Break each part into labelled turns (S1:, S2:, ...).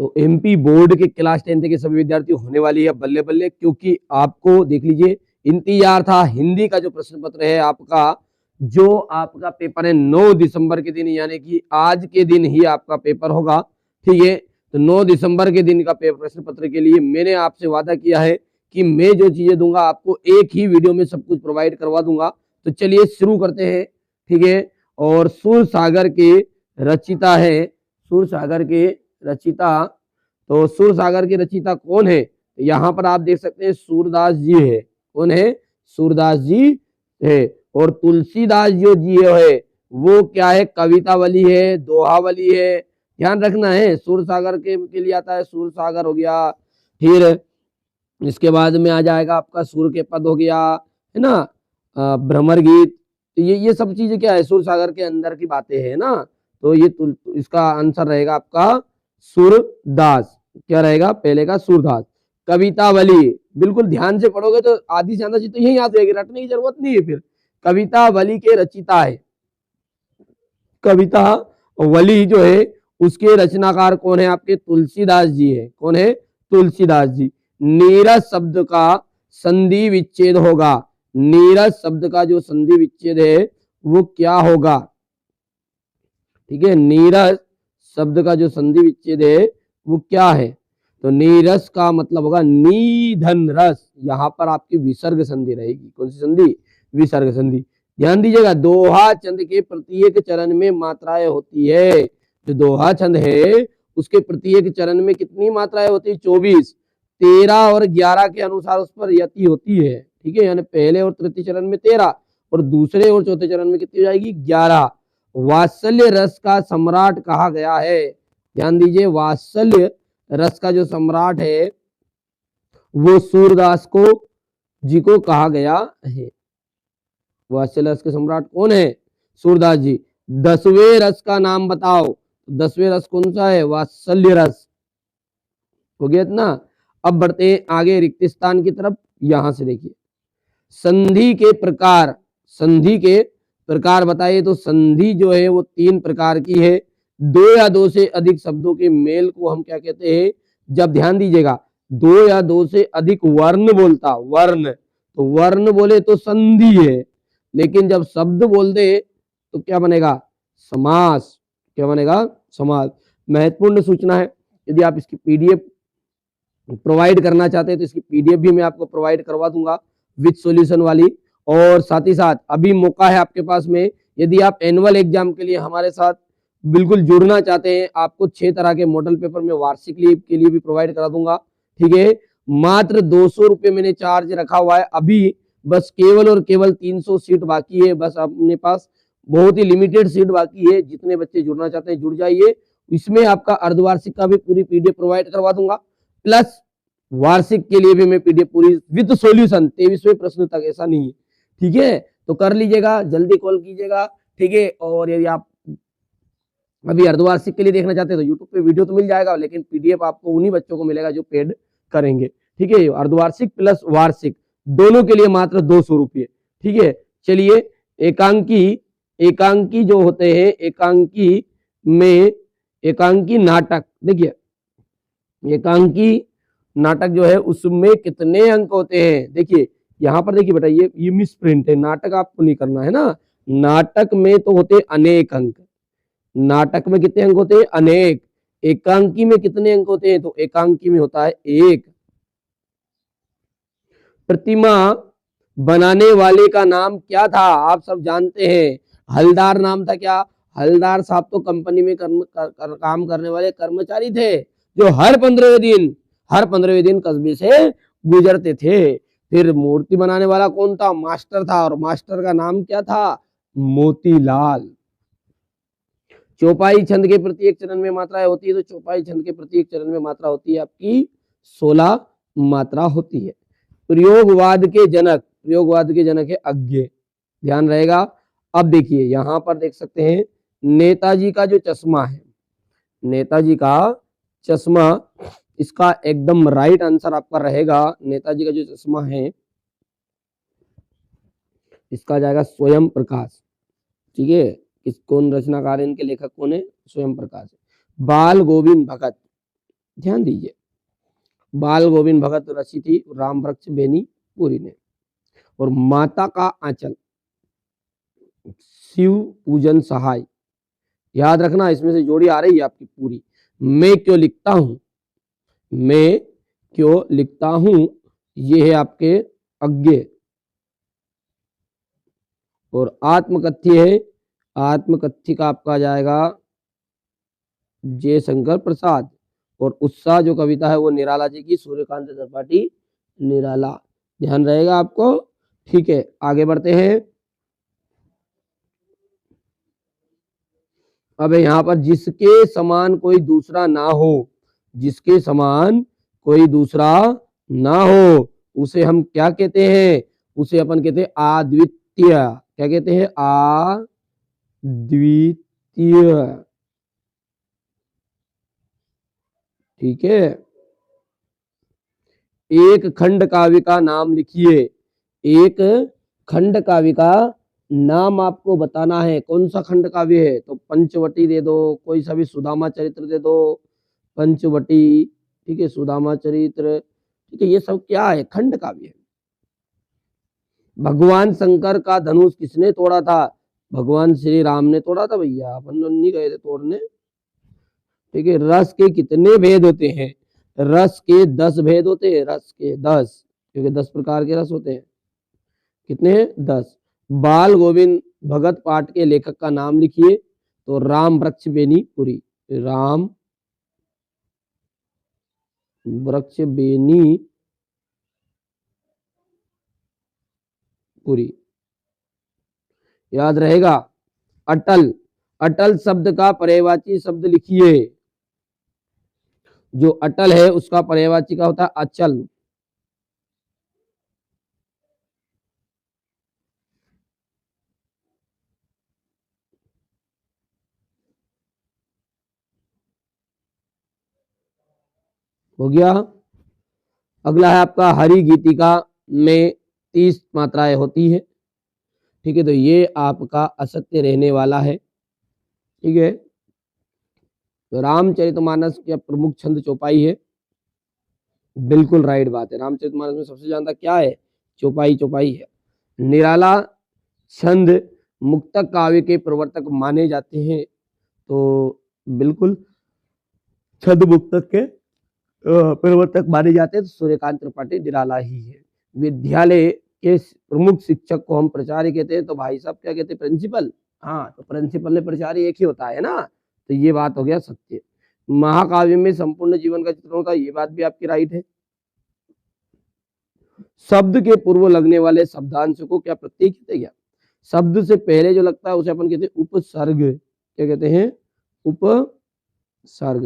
S1: तो MP board के class 10th के सभी विद्यार्थी होने वाली है बल्ले बल्ले, क्योंकि आपको देख लीजिए इंतजार था हिंदी का जो प्रश्न पत्र है आपका, जो आपका पेपर है 9 दिसंबर के दिन, यानी कि आज के दिन ही आपका पेपर होगा। ठीक है, तो 9 दिसंबर के दिन का प्रश्न पत्र के लिए मैंने आपसे वादा किया है कि मैं जो चीजें दूंगा आपको एक ही वीडियो में सब कुछ प्रोवाइड करवा दूंगा। तो चलिए शुरू करते हैं। ठीक है, और सूर सागर के रचिता है, सूर सागर के रचिता, तो सूर सागर के रचिता कौन है? यहाँ पर आप देख सकते हैं सूरदास जी है। कौन है? सूरदास जी है। और तुलसीदास जो जी है वो क्या है? कवितावली है, दोहावली है, ध्यान रखना है। सूर सागर के लिए आता है सूर सागर हो गया, फिर इसके बाद में आ जाएगा आपका सूर के पद हो गया, है ना, भ्रमर गीत। तो ये सब चीजें क्या है? सूर सागर के अंदर की बातें है ना। तो ये इसका आंसर रहेगा आपका सूरदास। क्या रहेगा? पहले का सूरदास। कवितावली, बिल्कुल ध्यान से पढ़ोगे तो आधी ज्यादा चीज तो यही याद रहेगी, रटने की जरूरत नहीं है। फिर कवितावली के रचिता है, कवितावली जो है उसके रचनाकार कौन है आपके? तुलसीदास जी है। कौन है? तुलसीदास जी। नीरस शब्द का संधि विच्छेद होगा, नीरस शब्द का जो संधि विच्छेद है वो क्या होगा? ठीक है, नीरस शब्द का जो संधि विच्छेद है वो क्या है? तो नीरस का मतलब होगा निधन रस। यहाँ पर आपकी विसर्ग संधि रहेगी। कौन सी संधि? विसर्ग संधि। ध्यान दीजिएगा, दोहा छंद के प्रत्येक चरण में मात्राएं होती है। जो दोहा छंद है उसके प्रत्येक चरण में कितनी मात्राएं होती है? 24। 13 और 11 के अनुसार उस पर यति होती है। ठीक है, यानी पहले और तृतीय चरण में 13 और दूसरे और चौथे चरण में कितनी हो जाएगी? 11। वात्सल्य रस का सम्राट कहा गया है। ध्यान दीजिए, वात्सल्य रस का जो सम्राट है वो सूरदास को जी को कहा गया है। वात्सल्य रस के सम्राट कौन है? सूरदास जी। 10वें रस का नाम बताओ। 10वें रस कौन सा है? वात्सल्य रस। हो गया इतना। अब बढ़ते हैं आगे रिक्त स्थान की तरफ। यहां से देखिए, संधि के प्रकार, संधि के प्रकार बताइए। तो संधि जो है वो 3 प्रकार की है। 2 या 2 से अधिक शब्दों के मेल को हम क्या कहते हैं? जब ध्यान दीजिएगा, 2 या 2 से अधिक वर्ण बोलता, वर्ण, तो वर्ण बोले तो संधि है, लेकिन जब शब्द बोल दे तो क्या बनेगा? समास। क्या बनेगा? समास। महत्वपूर्ण सूचना है, यदि आप इसकी पीडीएफ प्रोवाइड करना चाहते हैं तो इसकी पीडीएफ भी मैं आपको प्रोवाइड करवा दूंगा विद सॉल्यूशन वाली। और साथ ही साथ अभी मौका है आपके पास में, यदि आप एनुअल एग्जाम के लिए हमारे साथ बिल्कुल जुड़ना चाहते हैं, आपको 6 तरह के मॉडल पेपर में वार्षिक लीव के लिए भी प्रोवाइड करा दूंगा। ठीक है, मात्र 200 रुपये मैंने चार्ज रखा हुआ है अभी। बस केवल और केवल 300 सीट बाकी है। बस अपने पास बहुत ही लिमिटेड सीट बाकी है। जितने बच्चे जुड़ना चाहते हैं जुड़ जाइए। इसमें आपका अर्धवार्षिक का भी पूरी पीडीएफ प्रोवाइड करवा दूंगा, प्लस वार्षिक के लिए भी मैं पीडीएफ पूरी विद सॉल्यूशन 23वें प्रश्न तक, ऐसा नहीं है। ठीक है, तो कर लीजिएगा, जल्दी कॉल कीजिएगा। ठीक है, और यदि आप अभी अर्धवार्षिक के लिए देखना चाहते हैं तो यूट्यूब पे वीडियो तो मिल जाएगा, लेकिन पीडीएफ आपको उन्हीं बच्चों को मिलेगा जो पेड करेंगे। ठीक है, अर्धवार्षिक प्लस वार्षिक दोनों के लिए मात्र 200 रुपये। ठीक है, चलिए एकांकी, एकांकी जो होते हैं, एकांकी में एकांकी नाटक, देखिए एकांकी नाटक जो है उसमें कितने अंक होते हैं? देखिए यहाँ पर देखिए बेटा, ये मिस प्रिंट है, नाटक आपको नहीं करना है ना। नाटक में तो होते अनेक अंक, नाटक में कितने अंक होते हैं? अनेक। एकांकी में कितने अंक होते हैं? तो एकांकी में होता है 1। प्रतिमा बनाने वाले का नाम क्या था? आप सब जानते हैं, हलदार नाम था। क्या? हलदार साहब तो कंपनी में काम करने वाले कर्मचारी थे, जो हर 15वें दिन कस्बे से गुजरते थे। फिर मूर्ति बनाने वाला कौन था? मास्टर था, और मास्टर का नाम क्या था? मोतीलाल। चौपाई छंद के प्रत्येक चरण में मात्राएं होती है, तो चौपाई छंद के प्रत्येक चरण में मात्रा होती है आपकी 16 मात्रा होती है। प्रयोगवाद के जनक, प्रयोगवाद के जनक है अज्ञे, ध्यान रहेगा। अब देखिए यहां पर देख सकते हैं नेताजी का जो चश्मा है, नेताजी का चश्मा, इसका एकदम राइट आंसर आपका रहेगा, नेताजी का जो चश्मा है इसका जाएगा स्वयं प्रकाश। ठीक है, इस कौन रचनाकार है, इनके लेखक कौन है? स्वयं प्रकाश। बाल गोविंद भगत, ध्यान दीजिए, बाल गोविंद भगत रची थी राम वृक्ष बेनी पुरी ने। और माता का आंचल शिव पूजन सहाय, याद रखना इसमें से जोड़ी आ रही है आपकी पूरी। मैं क्यों लिखता हूं, मैं क्यों लिखता हूं, ये है आपके अज्ञे। और आत्मकथ्य है, आत्मकथ्य का आपका आ जाएगा जयशंकर प्रसाद। और उत्साह जो कविता है वो निराला जी की, सूर्यकांत त्रिपाठी निराला, ध्यान रहेगा आपको। ठीक है, आगे बढ़ते हैं। अब यहाँ पर जिसके समान कोई दूसरा ना हो, जिसके समान कोई दूसरा ना हो, उसे हम क्या कहते हैं, उसे अपन कहते हैं अद्वितीय। क्या कहते हैं, अद्वितीय। ठीक है, एक खंड काव्य का नाम लिखिए, एक खंड काव्य का नाम आपको बताना है। कौन सा खंड काव्य है, तो पंचवटी दे दो, कोई सा भी सुदामा चरित्र दे दो, पंचवटी, ठीक है, सुदामा चरित्र, ठीक है, ये सब क्या है, खंड काव्य है। भगवान शंकर का धनुष किसने तोड़ा था, भगवान श्री राम ने तोड़ा था भैया, अपन नहीं गए थे तोड़ने। ठीक है, रस के कितने भेद होते हैं, रस के 10 भेद होते हैं, रस के 10, क्योंकि 10 प्रकार के रस होते हैं। कितने हैं, 10। बाल गोविंद भगत पाठ के लेखक का नाम लिखिए, तो राम वृक्ष बेनी पुरी, राम वृक्ष बेनी पुरी, याद रहेगा। अटल, अटल शब्द का पर्यायवाची शब्द लिखिए, जो अटल है उसका पर्यायवाची का होता है अचल। हो गया। अगला है आपका हरि गीतिका में 30 मात्राएं होती है। ठीक है, तो ये आपका असत्य रहने वाला है। ठीक है, तो रामचरितमानस का प्रमुख छंद चौपाई है, बिल्कुल राइट बात है। रामचरितमानस में सबसे ज्यादा क्या है, चौपाई, चौपाई है। निराला छंद मुक्तक काव्य के प्रवर्तक माने जाते हैं, तो बिल्कुल छंद मुक्तक के प्रवर्तक माने जाते हैं, तो सूर्यकांत त्रिपाठी निराला ही है। विद्यालय के प्रमुख शिक्षक को हम प्राचार्य कहते हैं, तो भाई साहब क्या कहते हैं, प्रिंसिपल। हाँ, तो प्रिंसिपल ने प्राचार्य एक ही होता है ना, तो ये बात हो गया सत्य। महाकाव्य में संपूर्ण जीवन का चित्रण होता है, ये बात भी आपकी राइट है। शब्द के पूर्व लगने वाले शब्दांश को क्या प्रत्यय कहते हैं, क्या शब्द से पहले जो लगता है उसे अपन कहते हैं उपसर्ग। क्या कहते हैं, उपसर्ग।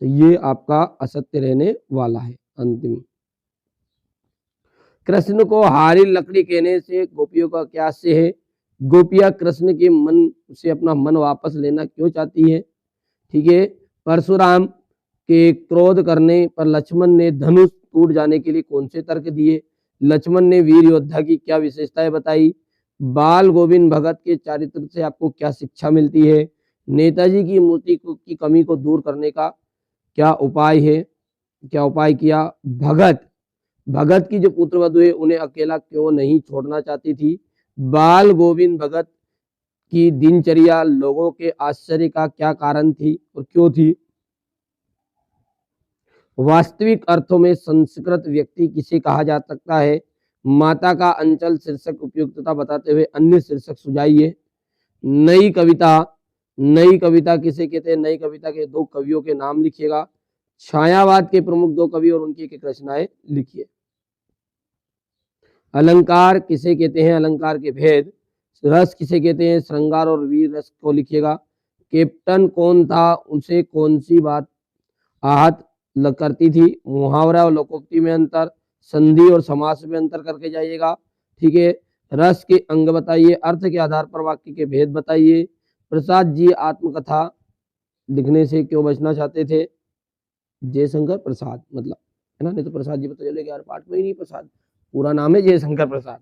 S1: तो ये आपका असत्य रहने वाला है। अंतिम, कृष्ण को हारी लकड़ी कहने से गोपियों का क्या आशय है, गोपियां कृष्ण के मन से अपना मन वापस लेना क्यों चाहती है। ठीक है, परशुराम के क्रोध करने पर लक्ष्मण ने धनुष टूट जाने के लिए कौन से तर्क दिए, लक्ष्मण ने वीर योद्धा की क्या विशेषताएं बताई, बाल गोविंद भगत के चरित्र से आपको क्या शिक्षा मिलती है, नेताजी की मूर्ति की कमी को दूर करने का क्या उपाय है, क्या उपाय किया, भगत, भगत की जो पुत्रवधु है उन्हें अकेला क्यों नहीं छोड़ना चाहती थी, बाल गोविंद भगत की दिनचर्या लोगों के आश्चर्य का क्या कारण थी और क्यों थी, वास्तविक अर्थों में संस्कृत व्यक्ति किसे कहा जा सकता है, माता का अंचल शीर्षक उपयुक्तता बताते हुए अन्य शीर्षक सुझाइए, नई कविता, नई कविता किसे कहते हैं, नई कविता के 2 कवियों के नाम लिखिएगा, छायावाद के प्रमुख 2 कवि और उनकी एक रचनाएं लिखिए, अलंकार किसे कहते हैं, अलंकार के भेद, रस किसे कहते हैं, श्रृंगार और वीर रस को लिखिएगा, कैप्टन कौन था, उनसे कौन सी बात आहत करती थी, मुहावरा और लोकोक्ति में अंतर, संधि और समास में अंतर करके जाइएगा। ठीक है, रस के अंग बताइए, अर्थ के आधार पर वाक्य के भेद बताइए, प्रसाद जी आत्मकथा लिखने से क्यों बचना चाहते थे, जयशंकर प्रसाद मतलब, है ना, नहीं तो प्रसाद जी पता चलेगा यार पाठ में ही नहीं प्रसाद, पूरा नाम है जयशंकर प्रसाद।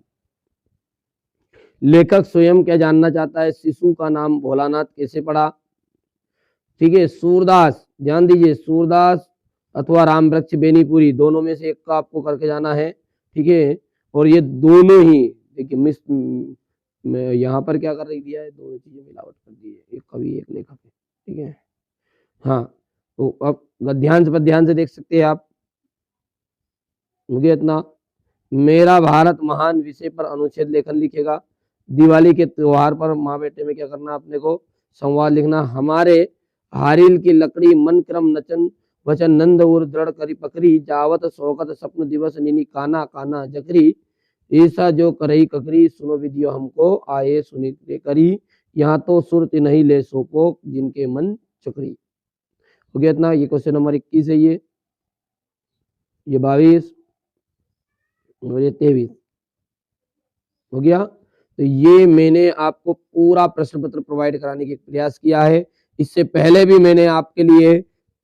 S1: लेखक स्वयं क्या जानना चाहता है, शिशु का नाम भोलानाथ कैसे पड़ा। ठीक है, सूरदास, ध्यान दीजिए, सूरदास अथवा राम वृक्ष बेनीपुरी, दोनों में से एक का आपको करके जाना है। ठीक है, और ये दोनों ही देखिए मिस यहाँ पर क्या कर रही दिया है, दोनों चीजें मिलावट कर दी है, एक कवि एक लेखक है। ठीक है, हाँ, तो अब गद्यांश पद्यांश से देख सकते हैं आप। मुझे इतना, मेरा भारत महान विषय पर अनुच्छेद लेखन लिखेगा। दिवाली के त्योहार पर माँ बेटे में क्या करना आपने को, संवाद लिखना। हमारे हारिल की लकड़ी मन क्रम नचन वचन नंद और दृढ़ करी पकड़ी, जावत शौकत सपन दिवस नीनी काना काना जकरी, ऐसा जो करई ककरी सुनो विधियो हमको आए सुनिते करी, यहाँ तो सुरत नहीं ले सोपो जिनके मन चकरी। हो गया इतना, ये क्वेश्चन नंबर 21 है, ये 22 और ये 23 हो गया। तो ये मैंने आपको पूरा प्रश्न पत्र प्रोवाइड कराने की प्रयास किया है। इससे पहले भी मैंने आपके लिए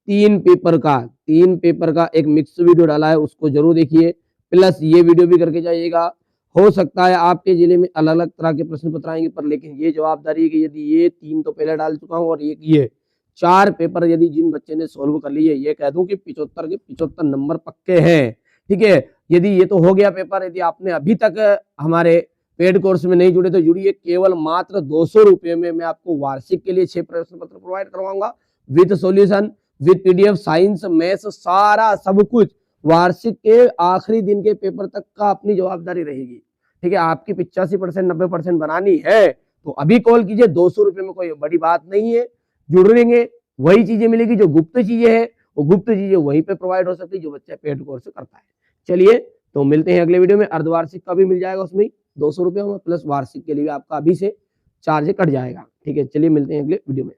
S1: 3 पेपर का एक मिक्स वीडियो डाला है, उसको जरूर देखिए, प्लस ये वीडियो भी करके जाइएगा। हो सकता है आपके जिले में अलग अलग तरह के प्रश्न पत्र आएंगे, पर लेकिन ये जवाबदारी है कि यदि ये 3 तो पहले डाल चुका हूँ और ये 4 पेपर यदि जिन बच्चे ने सोल्व कर लिए, ये कह दूं कि 75 के 75 नंबर पक्के हैं। ठीक है, यदि ये तो हो गया पेपर, यदि आपने अभी तक हमारे पेड कोर्स में नहीं जुड़े तो जुड़िए। केवल मात्र 200 रुपये में मैं आपको वार्षिक के लिए 6 प्रश्न पत्र प्रोवाइड करवाऊंगा with solution, with PDF, science maths सारा सब कुछ। वार्षिक के आखिरी दिन के पेपर तक का अपनी जवाबदारी रहेगी। ठीक है, आपकी 85% 90% बनानी है तो अभी कॉल कीजिए। 200 रुपये में कोई बड़ी बात नहीं है, जुड़ लेंगे, वही चीजें मिलेगी जो गुप्त चीजें हैं, वो गुप्त चीजें वहीं पे प्रोवाइड हो सकती है जो बच्चा पेड कोर्स करता है। चलिए, तो मिलते हैं अगले वीडियो में। अर्धवार्षिक का भी मिल जाएगा, उसमें 200 रुपये में, प्लस वार्षिक के लिए आपका अभी से चार्ज कट जाएगा। ठीक है, चलिए मिलते हैं अगले वीडियो में।